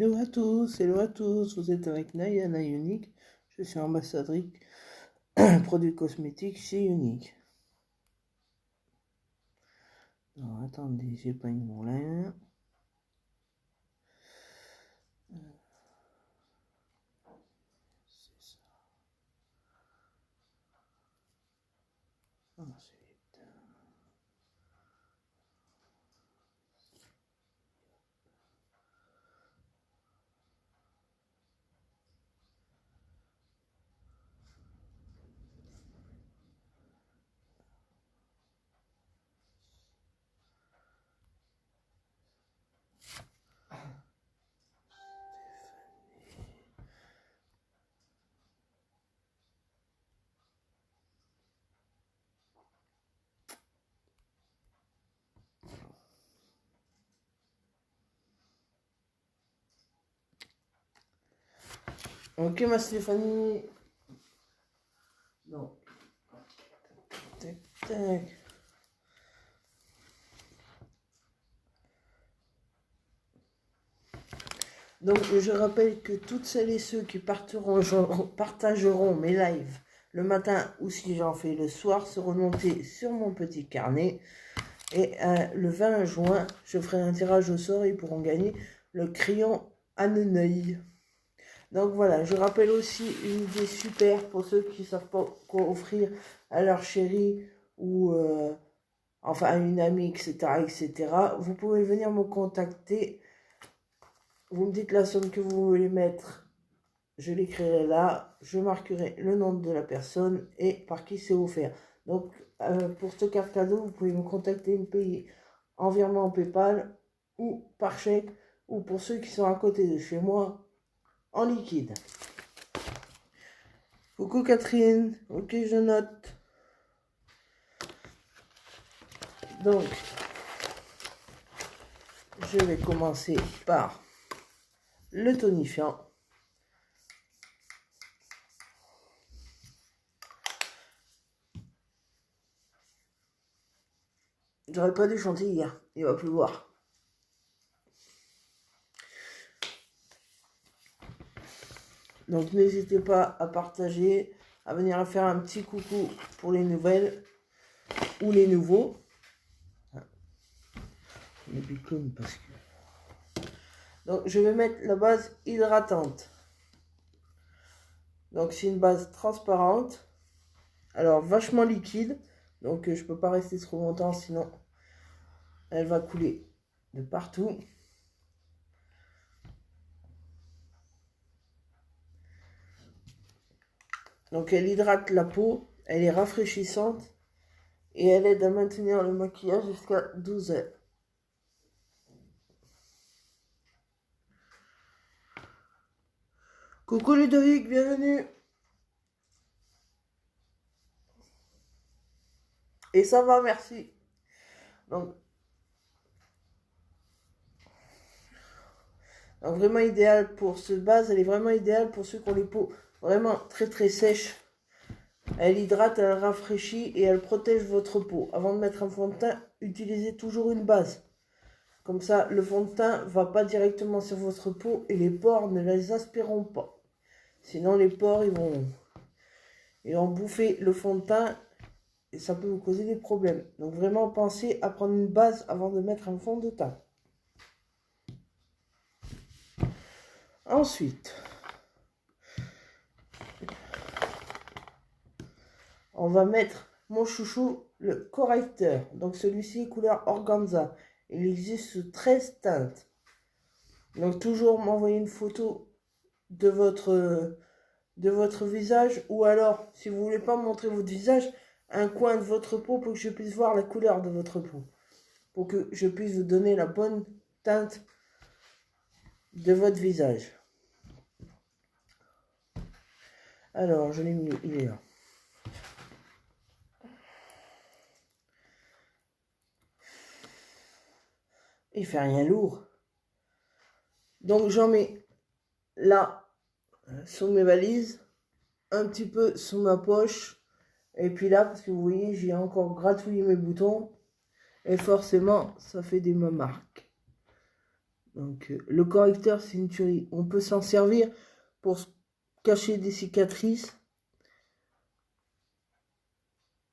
hello à tous, vous êtes avec Nayana Unique, je suis ambassadrice produits cosmétiques chez Unique. Alors attendez, j'ai pas mis mon lien. C'est ça. Ensuite. Ok ma Stéphanie. Non. Tac, tac. Donc je rappelle que toutes celles et ceux qui partageront mes lives le matin ou si j'en fais le soir seront notés sur mon petit carnet. Et le 20 juin, je ferai un tirage au sort et ils pourront gagner le crayon Anneneuil. Donc voilà, je rappelle aussi une idée super pour ceux qui ne savent pas quoi offrir à leur chérie ou enfin à une amie, etc., etc. Vous pouvez venir me contacter. Vous me dites la somme que vous voulez mettre. Je l'écrirai là. Je marquerai le nom de la personne et par qui c'est offert. Donc pour ce carte cadeau, vous pouvez me contacter, me payer en virement PayPal ou par chèque, ou pour ceux qui sont à côté de chez moi, en liquide. Coucou Catherine, ok je note. Donc, je vais commencer par le tonifiant. J'aurais pas dû chanter hier, il va pleuvoir. Donc n'hésitez pas à partager, à venir faire un petit coucou pour les nouvelles ou les nouveaux. Les bicônes parce que... Donc je vais mettre la base hydratante. Donc c'est une base transparente, alors vachement liquide, donc je peux pas rester trop longtemps sinon elle va couler de partout. Donc elle hydrate la peau, elle est rafraîchissante et elle aide à maintenir le maquillage jusqu'à 12 heures. Coucou Ludovic, bienvenue. Et ça va, merci. Donc vraiment idéal pour ce base, elle est vraiment idéale pour ceux qui ont les peaux vraiment très très sèches. Elle hydrate, elle rafraîchit et elle protège votre peau. Avant de mettre un fond de teint, utilisez toujours une base. Comme ça, le fond de teint ne va pas directement sur votre peau et les pores ne les aspireront pas. Sinon, les pores, ils vont bouffer le fond de teint et ça peut vous causer des problèmes. Donc vraiment, pensez à prendre une base avant de mettre un fond de teint. Ensuite, on va mettre mon chouchou, le correcteur. Donc celui-ci, couleur organza. Il existe 13 teintes. Donc toujours m'envoyer une photo de votre visage, ou alors, si vous voulez pas montrer votre visage, un coin de votre peau pour que je puisse voir la couleur de votre peau. Pour que je puisse vous donner la bonne teinte de votre visage. Alors, je l'ai mis, il est là. Il fait rien lourd. Donc j'en mets là, sur mes valises, un petit peu sous ma poche, et puis là, parce que vous voyez, j'ai encore gratouillé mes boutons, et forcément, ça fait des marques. Donc le correcteur, c'est une tuerie. On peut s'en servir pour cacher des cicatrices.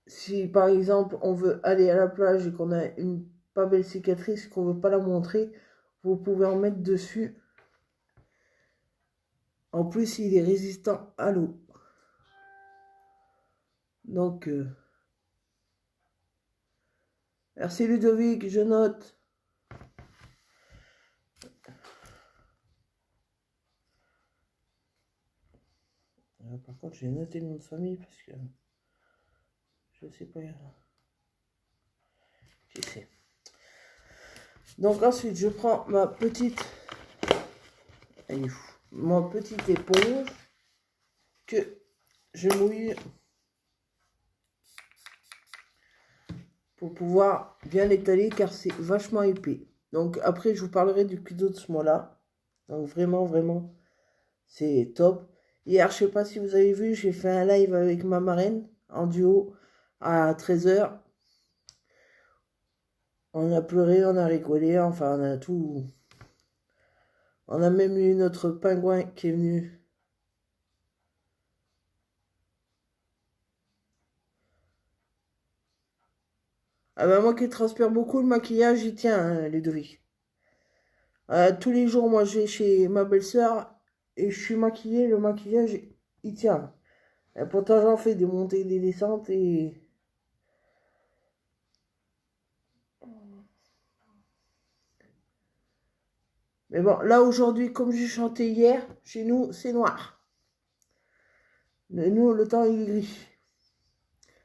Si par exemple on veut aller à la plage et qu'on a une pas belle cicatrice, qu'on veut pas la montrer, vous pouvez en mettre dessus. En plus, il est résistant à l'eau. Donc, merci Ludovic, je note. Par contre, j'ai noté le nom de famille parce que je sais pas qui c'est. Donc ensuite, je prends ma petite éponge que je mouille pour pouvoir bien l'étaler car c'est vachement épais. Donc après, je vous parlerai du cudo de ce mois-là. Donc vraiment, c'est top. Hier, je sais pas si vous avez vu, j'ai fait un live avec ma marraine en duo à 13h. On a pleuré, on a rigolé, enfin on a tout. On a même eu notre pingouin qui est venu. Ah bah moi qui transpire beaucoup le maquillage, il tient, hein, Ludovic. Tous les jours, moi je vais chez ma belle-sœur et je suis maquillée, le maquillage, il tient. Et pourtant j'en fais des montées et des descentes et... Mais bon, là aujourd'hui, comme j'ai chanté hier, chez nous, c'est noir. Nous, le temps, il est gris.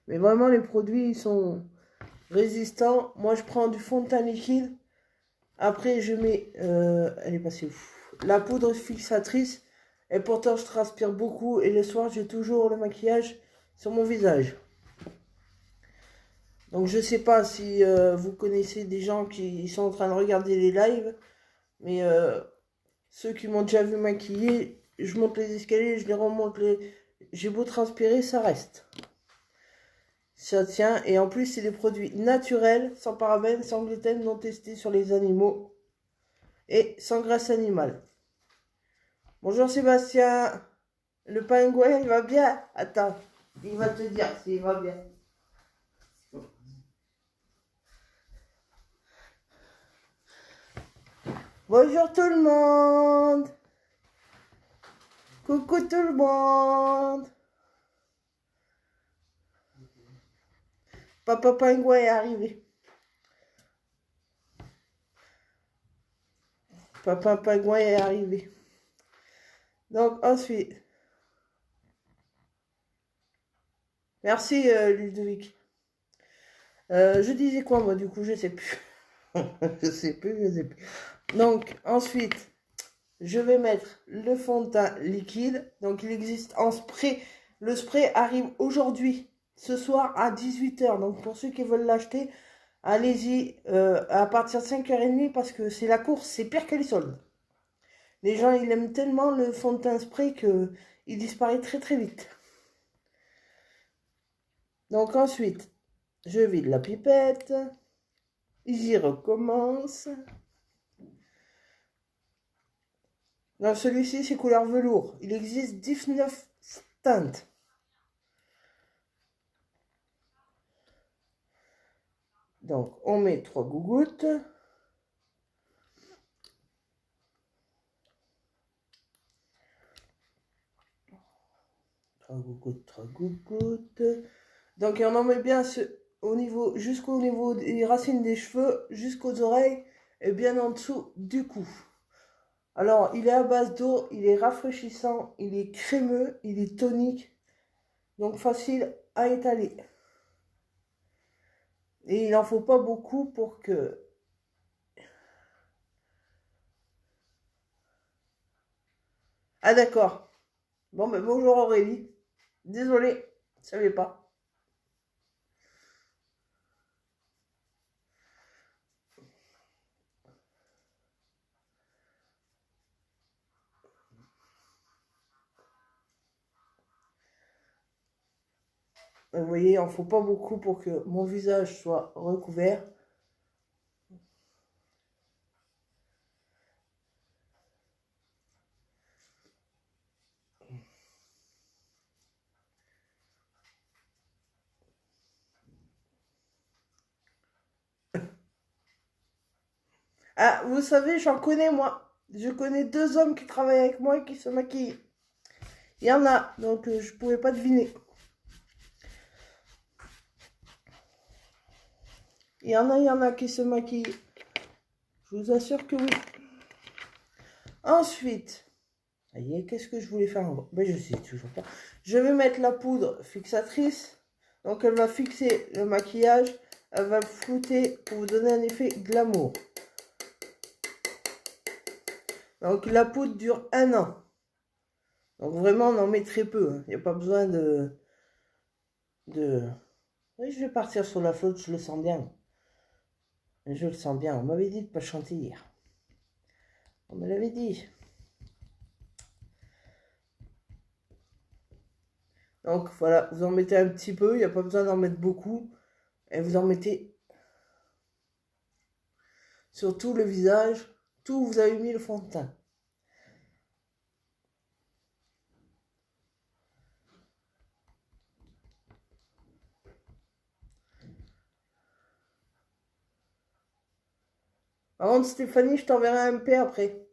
Mais vraiment, les produits, ils sont résistants. Moi, je prends du fond de teint liquide. Après, je mets... elle est passée où? La poudre fixatrice. Et pourtant, je transpire beaucoup. Et le soir, j'ai toujours le maquillage sur mon visage. Donc, je sais pas si vous connaissez des gens qui sont en train de regarder les lives. Mais ceux qui m'ont déjà vu maquiller, je monte les escaliers, je les remonte. J'ai beau transpirer, ça reste. Ça tient. Et en plus, c'est des produits naturels, sans parabènes, sans gluten, non testés sur les animaux. Et sans graisse animale. Bonjour Sébastien. Le pingouin, il va bien? Attends, il va te dire s'il va bien. Bonjour tout le monde. Coucou tout le monde. Papa pingouin est arrivé. Papa pingouin est arrivé. Donc ensuite... Merci Ludovic. Je disais quoi moi du coup, je sais plus. je sais plus. Donc ensuite, je vais mettre le fond de teint liquide. Donc il existe en spray. Le spray arrive aujourd'hui, ce soir à 18h. Donc pour ceux qui veulent l'acheter, allez-y à partir de 5h30 parce que c'est la course, c'est pire que les soldes. Les gens ils aiment tellement le fond de teint spray que il disparaît très vite. Donc ensuite, je vide la pipette. J'y recommence. Dans celui-ci, c'est couleur velours. Il existe 19 teintes. Donc, on met 3 gouttes. Trois gouttes. Donc, on en met bien jusqu'au niveau des racines des cheveux, jusqu'aux oreilles et bien en dessous du cou. Alors, il est à base d'eau, il est rafraîchissant, il est crémeux, il est tonique. Donc, facile à étaler. Et il n'en faut pas beaucoup pour que... Ah d'accord. Bon, ben bonjour Aurélie. Désolée, je savais pas. Vous voyez, il n'en faut pas beaucoup pour que mon visage soit recouvert. Ah, vous savez, j'en connais moi. Je connais 2 hommes qui travaillent avec moi et qui se maquillent. Il y en a, donc je pouvais pas deviner. Il y en a qui se maquillent. Je vous assure que oui. Ensuite, qu'est-ce que je voulais faire encore? Ben, je sais toujours pas. Je vais mettre la poudre fixatrice. Donc elle va fixer le maquillage. Elle va le flouter pour vous donner un effet glamour. Donc la poudre dure 1 an. Donc vraiment on en met très peu. Il n'y a pas besoin de... Oui, je vais partir sur la flotte, je le sens bien. Je le sens bien. On m'avait dit de ne pas chanter hier. On me l'avait dit. Donc voilà, vous en mettez un petit peu. Il n'y a pas besoin d'en mettre beaucoup. Et vous en mettez sur tout le visage. Tout où vous avez mis le fond de teint. Par contre, Stéphanie, je t'enverrai un MP après.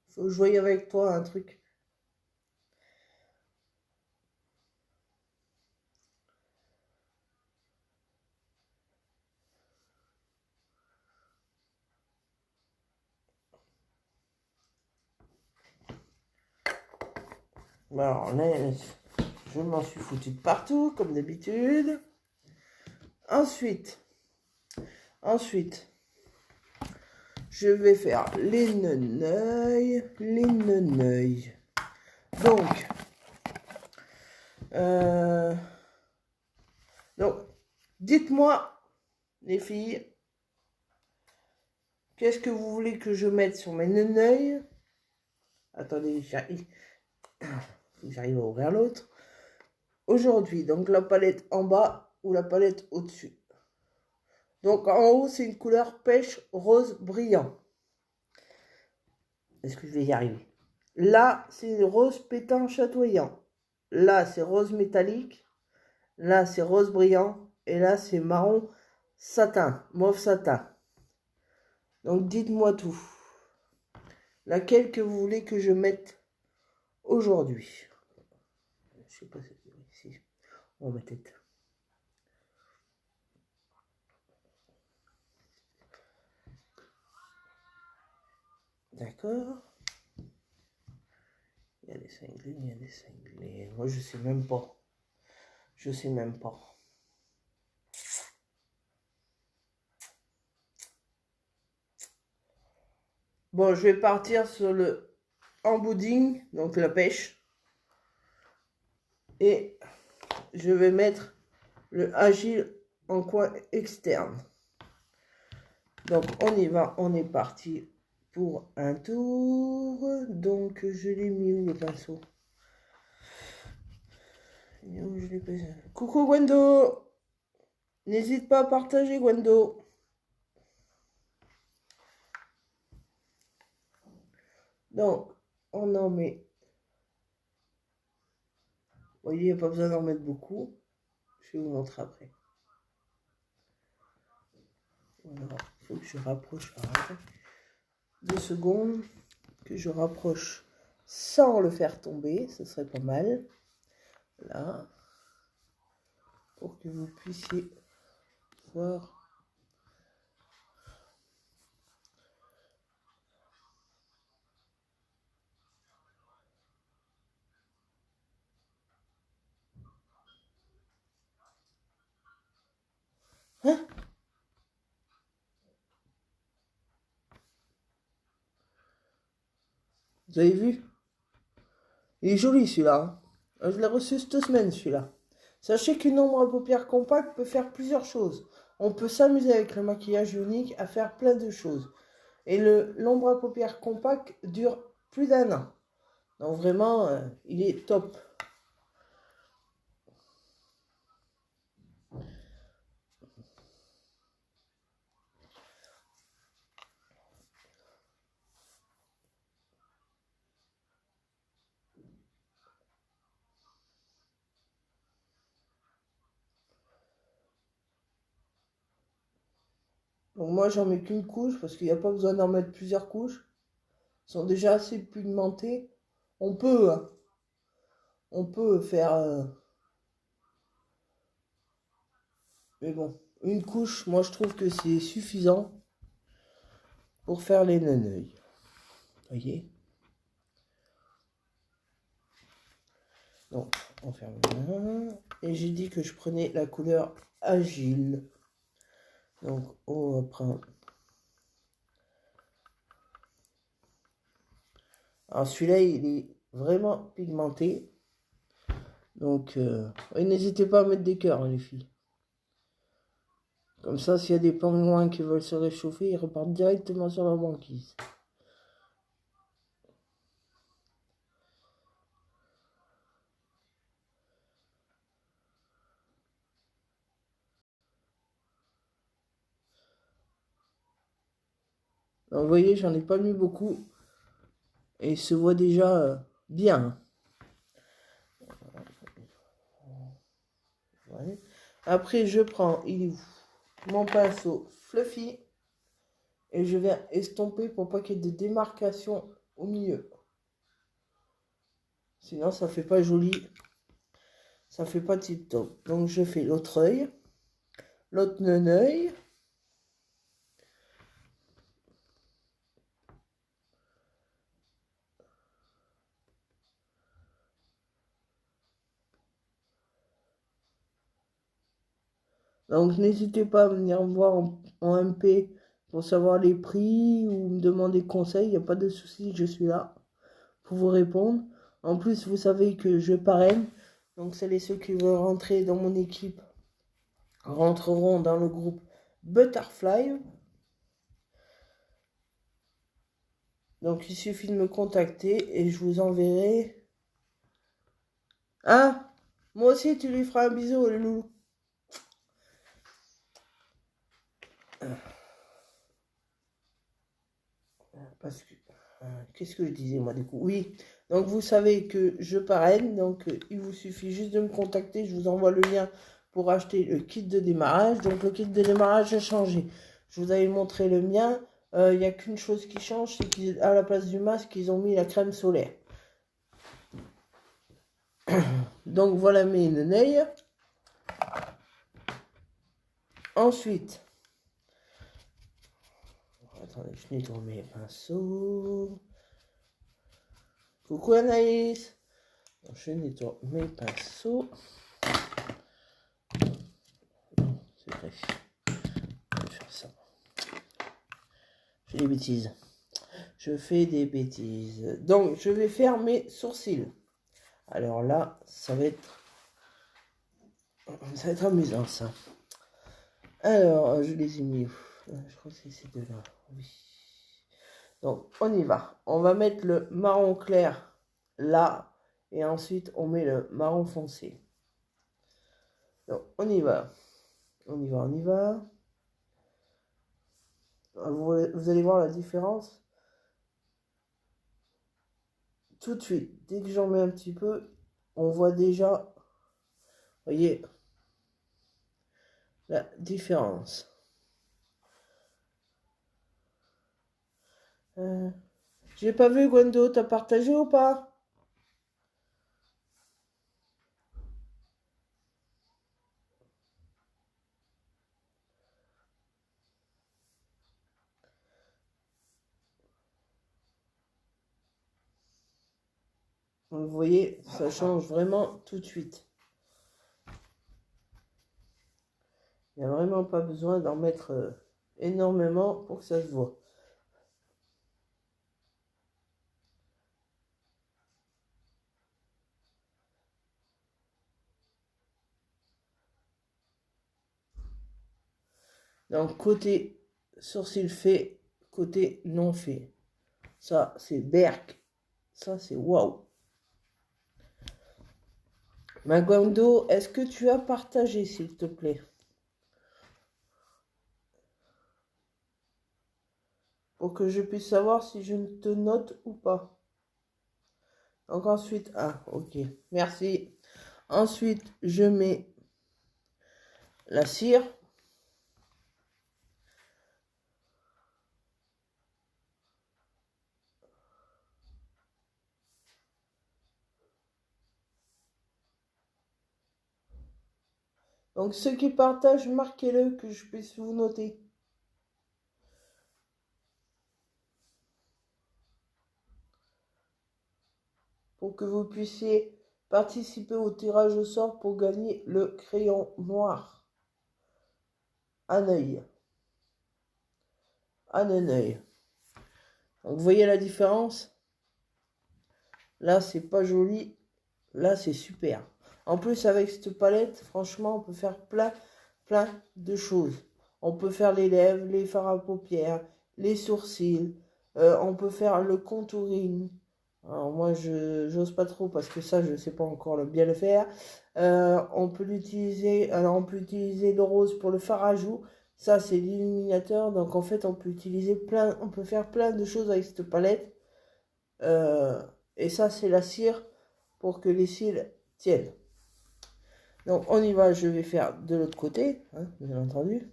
Faut que je voie avec toi un truc. Alors là, je m'en suis foutu de partout, comme d'habitude. Ensuite, je vais faire les neneuils. Donc, dites-moi, les filles, qu'est-ce que vous voulez que je mette sur mes neneuils? Attendez, j'arrive. J'arrive à ouvrir l'autre. Aujourd'hui, donc la palette en bas ou la palette au-dessus. Donc en haut, c'est une couleur pêche rose brillant. Est-ce que je vais y arriver? Là, c'est rose pétant chatoyant. Là, c'est rose métallique. Là, c'est rose brillant. Et là, c'est marron satin, mauve satin. Donc dites-moi tout. Laquelle que vous voulez que je mette aujourd'hui? Je sais pas si... On va mettre. D'accord. Il y a des cinglés. Moi, je sais même pas. Bon, je vais partir sur le embouding, donc la pêche. Et je vais mettre le agile en coin externe. Donc, on y va, on est parti pour un tour. Donc, je l'ai mis où le pinceau? Où je l'ai pris? Coucou Gwendo! N'hésite pas à partager, Gwendo. Donc, on en met. Vous voyez, il n'y a pas besoin d'en mettre beaucoup. Je vais vous montrer après. Voilà, il faut que je rapproche. 2 secondes. Que je rapproche sans le faire tomber. Ce serait pas mal. Là. Pour que vous puissiez voir. Hein? Vous avez vu? Il est joli celui-là. Je l'ai reçu cette semaine celui-là. Sachez qu'une ombre à paupières compacte peut faire plusieurs choses. On peut s'amuser avec le maquillage unique à faire plein de choses. Et l'ombre à paupières compacte dure plus d'1 an. Donc vraiment, il est top. Donc moi, j'en mets qu'une couche parce qu'il n'y a pas besoin d'en mettre plusieurs couches. Ils sont déjà assez pigmentés. On peut, hein, on peut faire... mais bon, une couche, moi, je trouve que c'est suffisant pour faire les neneuils. Voyez? Donc, on ferme là. Et j'ai dit que je prenais la couleur Agile. Donc, on va prendre... Alors, celui-là, il est vraiment pigmenté. Donc, n'hésitez pas à mettre des cœurs, hein, les filles. Comme ça, s'il y a des pingouins qui veulent se réchauffer, ils repartent directement sur la banquise. Donc, vous voyez, j'en ai pas mis beaucoup. Et il se voit déjà bien. Voilà. Après, je prends, il est où, mon pinceau fluffy. Et je vais estomper pour pas qu'il y ait de démarcation au milieu. Sinon, ça fait pas joli. Ça fait pas tip top. Donc, je fais l'autre œil. L'autre neneuil. Donc, n'hésitez pas à venir me voir en MP pour savoir les prix ou me demander conseil. Il n'y a pas de souci, je suis là pour vous répondre. En plus, vous savez que je parraine. Donc, celles et ceux qui veulent rentrer dans mon équipe rentreront dans le groupe Butterfly. Donc, il suffit de me contacter et je vous enverrai. Ah, moi aussi, tu lui feras un bisou, le loulou. Parce que, qu'est-ce que je disais, moi, du coup? Oui, donc vous savez que je parraine. Donc, il vous suffit juste de me contacter. Je vous envoie le lien pour acheter le kit de démarrage. Donc, le kit de démarrage a changé. Je vous avais montré le mien. Il n'y a qu'une chose qui change, c'est qu'à la place du masque, ils ont mis la crème solaire. Donc voilà mes neneuils. Ensuite, attendez, je nettoie mes pinceaux. Coucou Anaïs. Je nettoie mes pinceaux. C'est vrai. Je vais faire ça. Je fais des bêtises. Je fais des bêtises. Donc, je vais faire mes sourcils. Alors là, ça va être amusant, ça. Alors, je les ai mis où? Je crois que c'est ces deux-là. Oui. Donc, on y va. On va mettre le marron clair là. Et ensuite, on met le marron foncé. Donc, on y va. On y va, on y va. Vous allez voir la différence. Tout de suite, dès que j'en mets un petit peu, on voit déjà, voyez, la différence. J'ai pas vu, Gwendo, t'as partagé ou pas? Donc, vous voyez, ça change vraiment tout de suite. Il n'y a vraiment pas besoin d'en mettre énormément pour que ça se voit. Donc, côté sourcil fait, côté non fait. Ça, c'est berk. Ça, c'est waouh. Magwando, est-ce que tu as partagé, s'il te plaît? Pour que je puisse savoir si je te note ou pas. Donc ensuite, ah, ok, merci. Ensuite, je mets la cire. Donc ceux qui partagent, marquez-le que je puisse vous noter. Pour que vous puissiez participer au tirage au sort pour gagner le crayon noir. Un œil. Un œil. Donc vous voyez la différence? Là c'est pas joli. Là c'est super. En plus avec cette palette, franchement on peut faire plein de choses. On peut faire les lèvres, les fards à paupières, les sourcils. On peut faire le contouring. Alors moi je j'ose pas trop parce que ça je sais pas encore bien le faire. On peut l'utiliser. Alors on peut utiliser le rose pour le fard à joues. Ça c'est l'illuminateur. Donc en fait on peut faire plein de choses avec cette palette. Et ça c'est la cire pour que les cils tiennent. Donc on y va, je vais faire de l'autre côté, hein, bien entendu.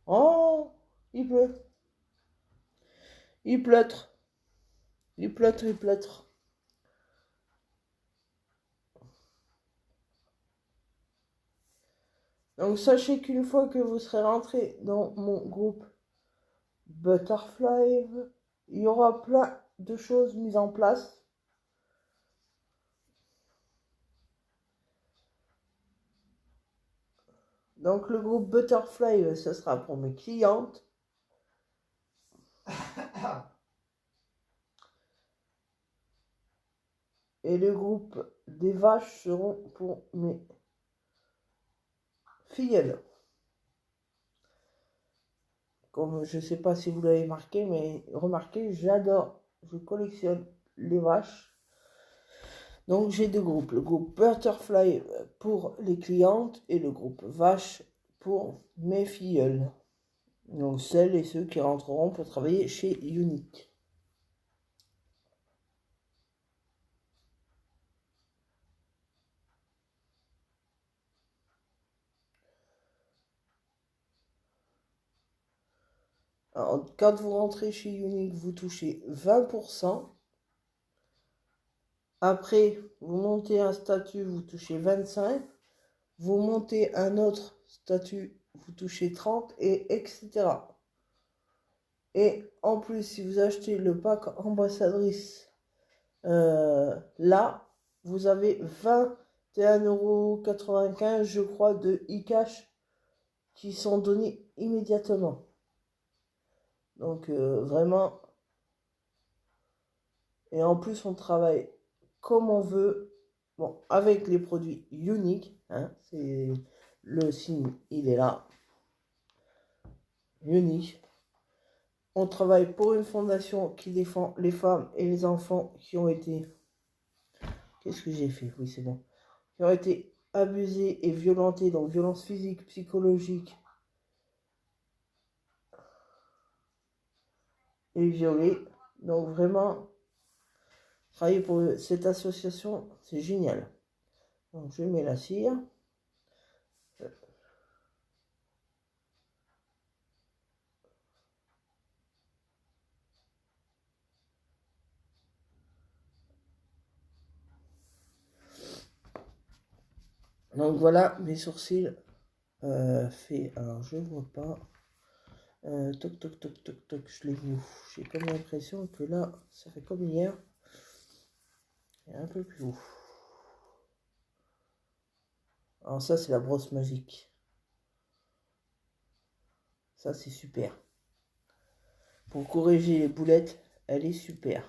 Oh, il pleut. Il pleutre. Il pleutre, il pleutre. Donc sachez qu'une fois que vous serez rentré dans mon groupe Butterfly, il y aura plein de choses mises en place. Donc le groupe Butterfly, ce sera pour mes clientes. Et le groupe des vaches seront pour mes filleules. Comme je ne sais pas si vous l'avez marqué, mais remarquez, j'adore, je collectionne les vaches. Donc j'ai deux groupes, le groupe Butterfly pour les clientes et le groupe Vache pour mes filleules. Donc celles et ceux qui rentreront pour travailler chez Unique. Alors, quand vous rentrez chez Unique, vous touchez 20%. Après, vous montez un statut, vous touchez 25%. Vous montez un autre statut, vous touchez 30%, et etc. Et en plus, si vous achetez le pack ambassadrice, là, vous avez 21,95 € je crois, de e-cash qui sont donnés immédiatement. Donc vraiment, et en plus on travaille comme on veut, bon, avec les produits uniques, hein, c'est le signe, il est là, unique. On travaille pour une fondation qui défend les femmes et les enfants qui ont été... Qu'est-ce que j'ai fait? Oui, c'est bon. Qui ont été abusés et violentés, donc violence physique, psychologique et violés. Donc vraiment, travailler pour cette association, c'est génial. Donc je mets la cire. Donc voilà mes sourcils faits. Alors je vois pas. Toc toc toc toc toc, je l'ai mis où? J'ai comme l'impression que là, ça fait comme hier. Et un peu plus haut. Alors ça c'est la brosse magique. Ça c'est super. Pour corriger les boulettes, elle est super.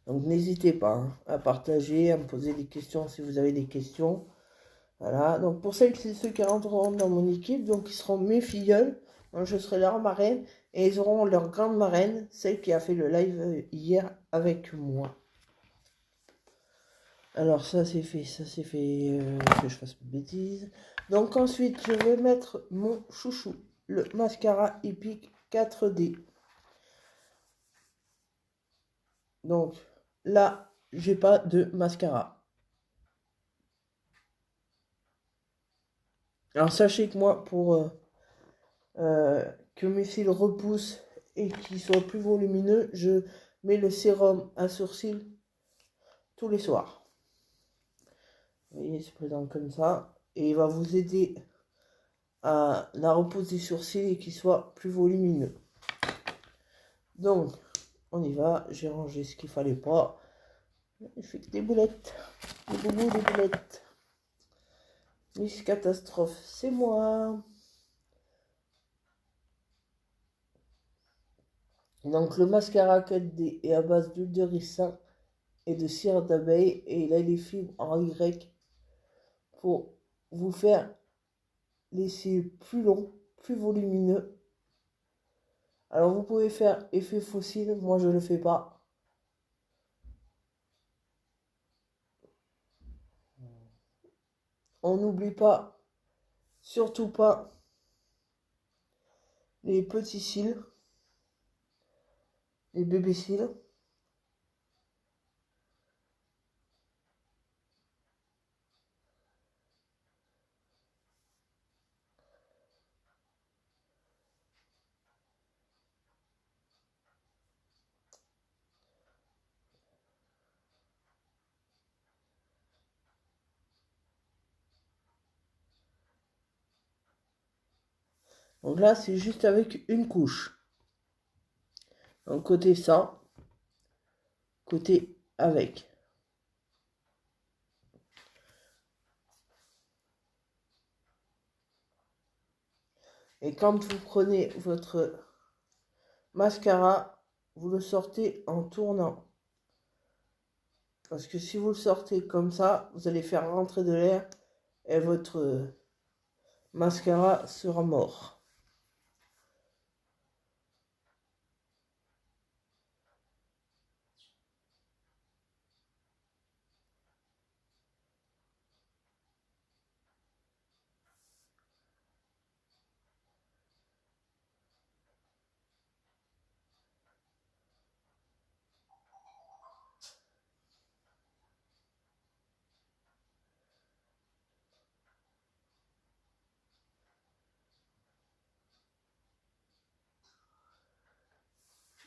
Donc n'hésitez pas, hein, à partager, à me poser des questions si vous avez des questions. Voilà, donc pour celles et ceux qui rentreront dans mon équipe, donc ils seront mes filleuls, donc je serai leur marraine, et ils auront leur grande marraine, celle qui a fait le live hier avec moi. Alors ça c'est fait, que je fasse pas de bêtises. Donc ensuite je vais mettre mon chouchou, le mascara Epic 4D. Donc là, j'ai pas de mascara. Alors sachez que moi, pour que mes cils repoussent et qu'ils soient plus volumineux, je mets le sérum à sourcils tous les soirs. Vous voyez, c'est présent comme ça. Et il va vous aider à la repousse des sourcils et qu'ils soient plus volumineux. Donc, on y va. J'ai rangé ce qu'il fallait pas. Je fais que des boulettes. Des boubous, des boulettes. Miss Catastrophe, c'est moi. Donc, le mascara 4D est à base d'huile de ricin et de cire d'abeille. Et il a les fibres en Y pour vous faire les cils plus longs, plus volumineux. Alors vous pouvez faire effet fossile, moi je le fais pas. On n'oublie pas, surtout pas, les petits cils, les bébés cils. Donc là c'est juste avec une couche. Donc côté sans, côté avec. Et quand vous prenez votre mascara, vous le sortez en tournant. Parce que si vous le sortez comme ça, vous allez faire rentrer de l'air et votre mascara sera mort.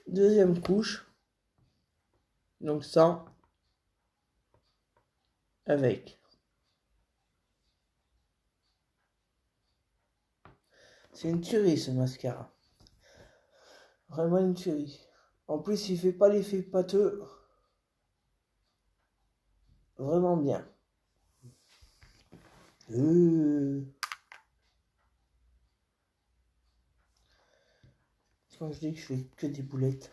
Deuxième couche, donc sans, avec. C'est une tuerie ce mascara. Vraiment une tuerie. En plus, il fait pas l'effet pâteux. Vraiment bien. Quand je dis que je fais que des boulettes.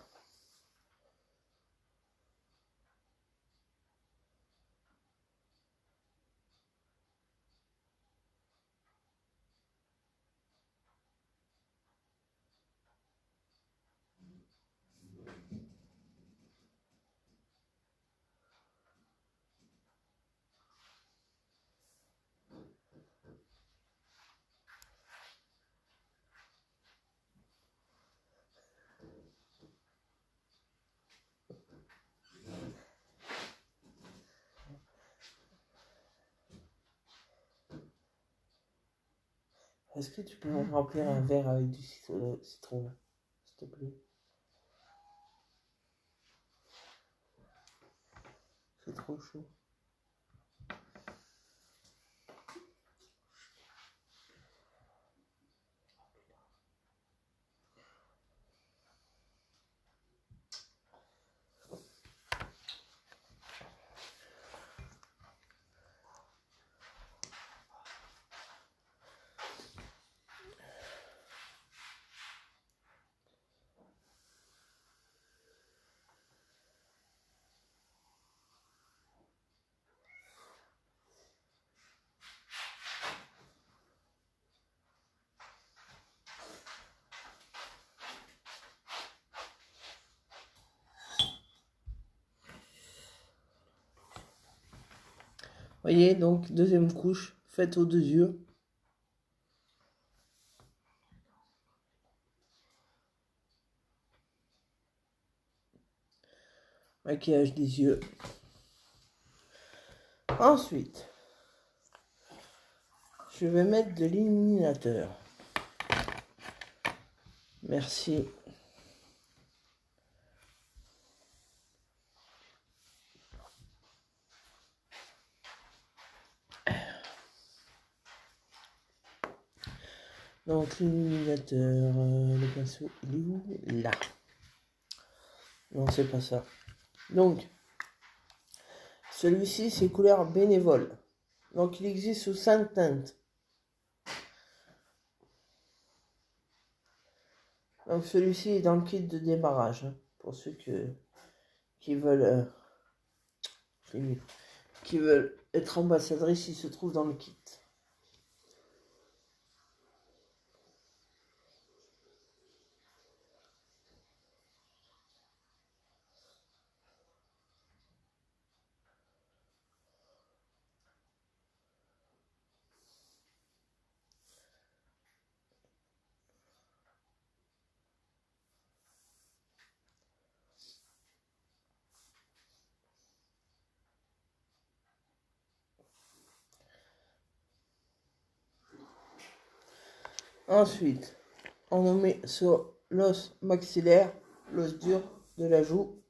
Est-ce que tu peux me remplir un verre avec du citron, s'il te plaît? C'est trop chaud. Voyez, donc deuxième couche, faite aux deux yeux. Maquillage des yeux. Ensuite, je vais mettre de l'illuminateur. Merci. Donc l'illuminateur, le pinceau, il est où? Là. Non, c'est pas ça. Donc, celui-ci, c'est couleur bénévole. Donc, il existe sous 5 teintes. Donc, celui-ci est dans le kit de démarrage. Hein, pour ceux qui veulent être ambassadrices, il se trouve dans le kit. Ensuite, on en met sur l'os maxillaire, l'os dur de la joue.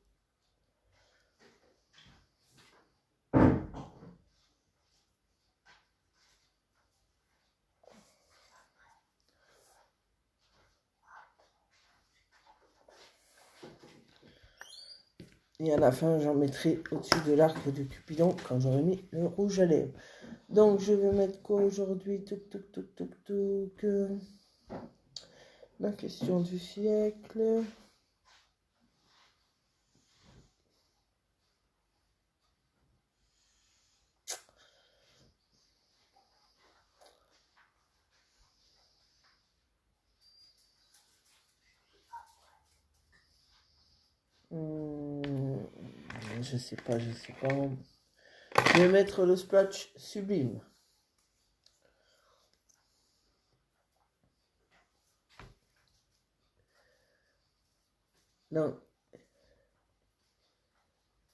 Et à la fin, j'en mettrai au-dessus de l'arc de Cupidon quand j'aurai mis le rouge à lèvres. Donc, je vais mettre quoi aujourd'hui? La question du siècle. Je sais pas. Je vais mettre le splash sublime. Non.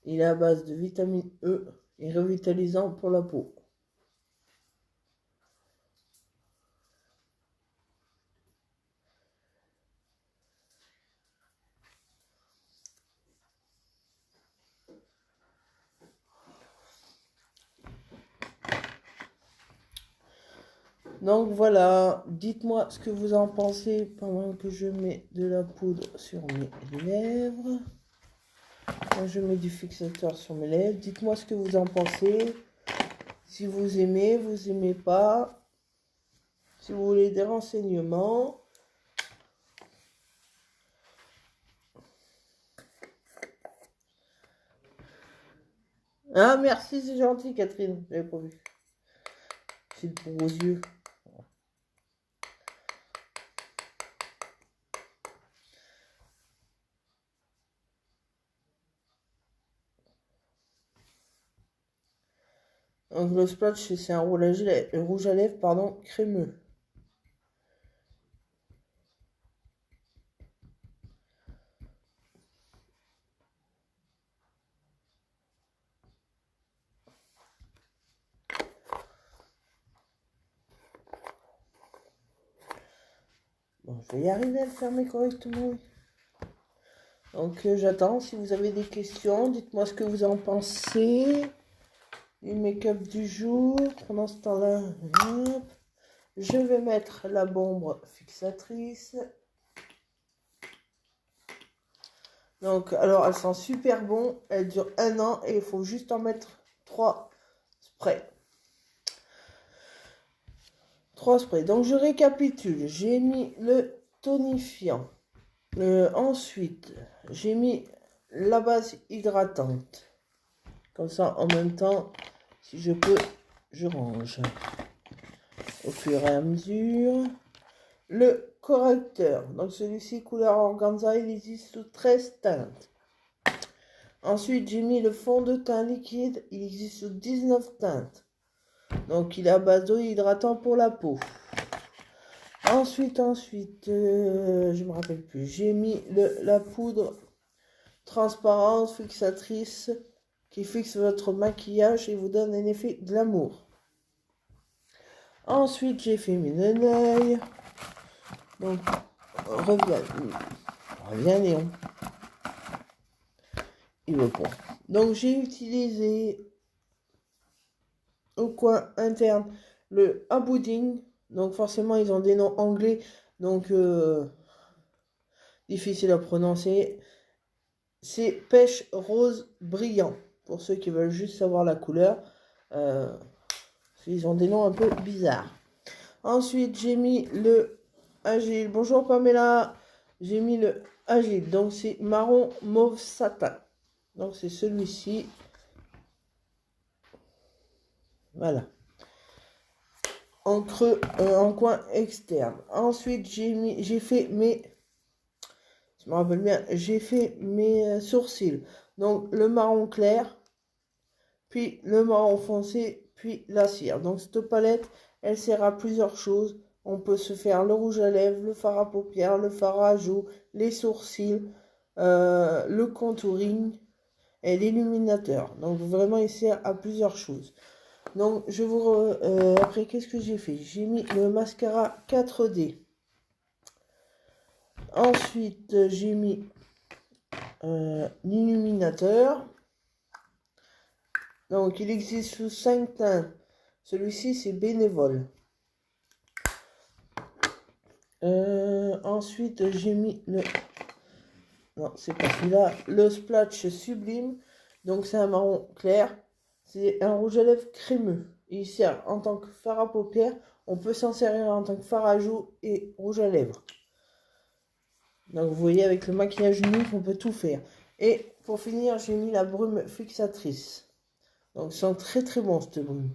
Il est à base de vitamine E et revitalisant pour la peau. Donc voilà, dites-moi ce que vous en pensez pendant que je mets de la poudre sur mes lèvres. Quand je mets du fixateur sur mes lèvres, dites-moi ce que vous en pensez. Si vous aimez pas. Si vous voulez des renseignements. Ah merci, c'est gentil Catherine, j'avais pas vu. C'est pour vos yeux. Donc le splash, c'est un rouge à lèvres, crémeux. Bon, je vais y arriver à le fermer correctement. Donc j'attends, si vous avez des questions, dites-moi ce que vous en pensez. Du make-up du jour. Pendant ce temps-là, je vais mettre la bombe fixatrice. Donc, alors, elle sent super bon. Elle dure 1 an et il faut juste en mettre 3 sprays. 3 sprays. Donc, je récapitule. J'ai mis le tonifiant. Ensuite, j'ai mis la base hydratante. Comme ça, en même temps, si je peux, je range. Au fur et à mesure. Le correcteur. Donc, celui-ci, couleur organza, il existe sous 13 teintes. Ensuite, j'ai mis le fond de teint liquide. Il existe sous 19 teintes. Donc, il est à base d'eau hydratant pour la peau. Ensuite, je me rappelle plus. J'ai mis la poudre transparente fixatrice qui fixe votre maquillage et vous donne un effet glamour. Ensuite, j'ai fait mes oreilles. Donc, Reviens Léon. Il veut pas. Donc j'ai utilisé au coin interne le Abouding. Donc forcément ils ont des noms anglais. Donc difficile à prononcer. C'est pêche rose brillant. Pour ceux qui veulent juste savoir la couleur. Ils ont des noms un peu bizarres. Ensuite j'ai mis le Agile. Bonjour Pamela. J'ai mis le Agile. Donc c'est marron mauve satin. Donc c'est celui-ci. Voilà. En creux, en coin externe. Ensuite, j'ai fait mes, je me rappelle bien, j'ai fait mes sourcils. Donc le marron clair, puis le marron foncé, puis la cire. Donc cette palette, elle sert à plusieurs choses. On peut se faire le rouge à lèvres, le fard à paupières, le fard à joues, les sourcils, le contouring et l'illuminateur. Donc vraiment, il sert à plusieurs choses. Donc, après, qu'est-ce que j'ai fait? J'ai mis le mascara 4D. Ensuite, j'ai mis l'illuminateur. Donc, il existe sous 5 teintes. Celui-ci, c'est bénévole. Ensuite, j'ai mis le... Non, c'est pas celui-là. Le Splash Sublime. Donc, c'est un marron clair. C'est un rouge à lèvres crémeux. Il sert en tant que fard à paupières. On peut s'en servir en tant que fard à joues et rouge à lèvres. Donc vous voyez, avec le maquillage nude, on peut tout faire. Et pour finir, j'ai mis la brume fixatrice. Donc ça sent très très bon cette brume.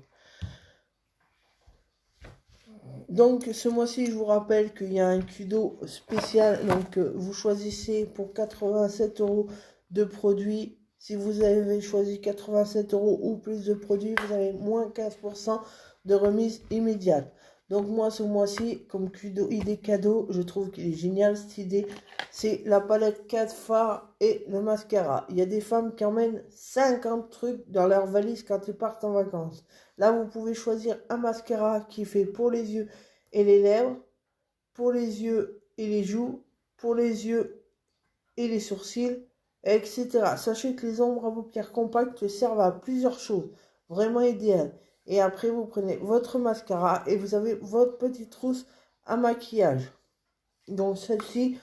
Donc ce mois-ci, je vous rappelle qu'il y a un Kudo spécial. Donc vous choisissez pour 87 € de produits. Si vous avez choisi 87 € ou plus de produits, vous avez moins 15% de remise immédiate. Donc moi, ce mois-ci, comme Kudo idée cadeau, je trouve qu'il est génial cette idée. C'est la palette 4 fards et le mascara. Il y a des femmes qui emmènent 50 trucs dans leur valise quand ils partent en vacances. Là, vous pouvez choisir un mascara qui fait pour les yeux et les lèvres, pour les yeux et les joues, pour les yeux et les sourcils, etc. Sachez que les ombres à paupières compactes servent à plusieurs choses. Vraiment idéal. Et après, vous prenez votre mascara et vous avez votre petite trousse à maquillage. Donc celle-ci,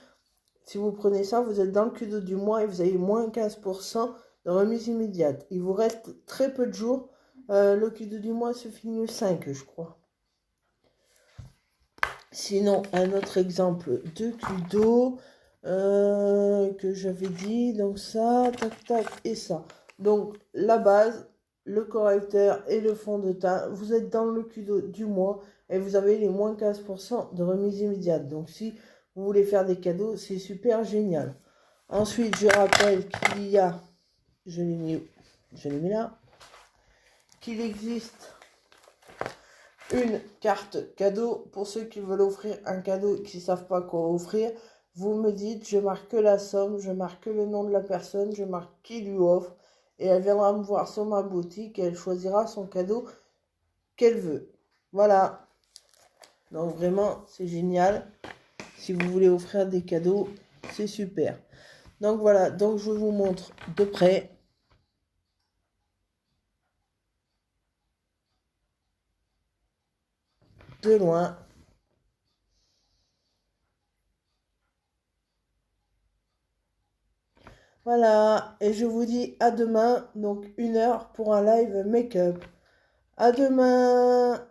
si vous prenez ça, vous êtes dans le Kudo du mois et vous avez moins 15% de remise immédiate. Il vous reste très peu de jours. Le Kudo du mois se finit le 5, je crois. Sinon, un autre exemple de Kudo que j'avais dit. Donc ça, tac, tac, et ça. Donc la base, le correcteur et le fond de teint. Vous êtes dans le Kudo du mois et vous avez les moins 15% de remise immédiate. Donc si vous voulez faire des cadeaux, c'est super génial. Ensuite, je rappelle qu'il y a, je l'ai mis là, qu'il existe une carte cadeau pour ceux qui veulent offrir un cadeau et qui ne savent pas quoi offrir. Vous me dites, je marque la somme, je marque le nom de la personne, je marque qui lui offre et elle viendra me voir sur ma boutique et elle choisira son cadeau qu'elle veut. Voilà. Donc vraiment, c'est génial. Si vous voulez offrir des cadeaux, c'est super. Donc voilà, donc je vous montre de près. De loin. Voilà, et je vous dis à demain, donc 1 heure pour un live make-up. À demain!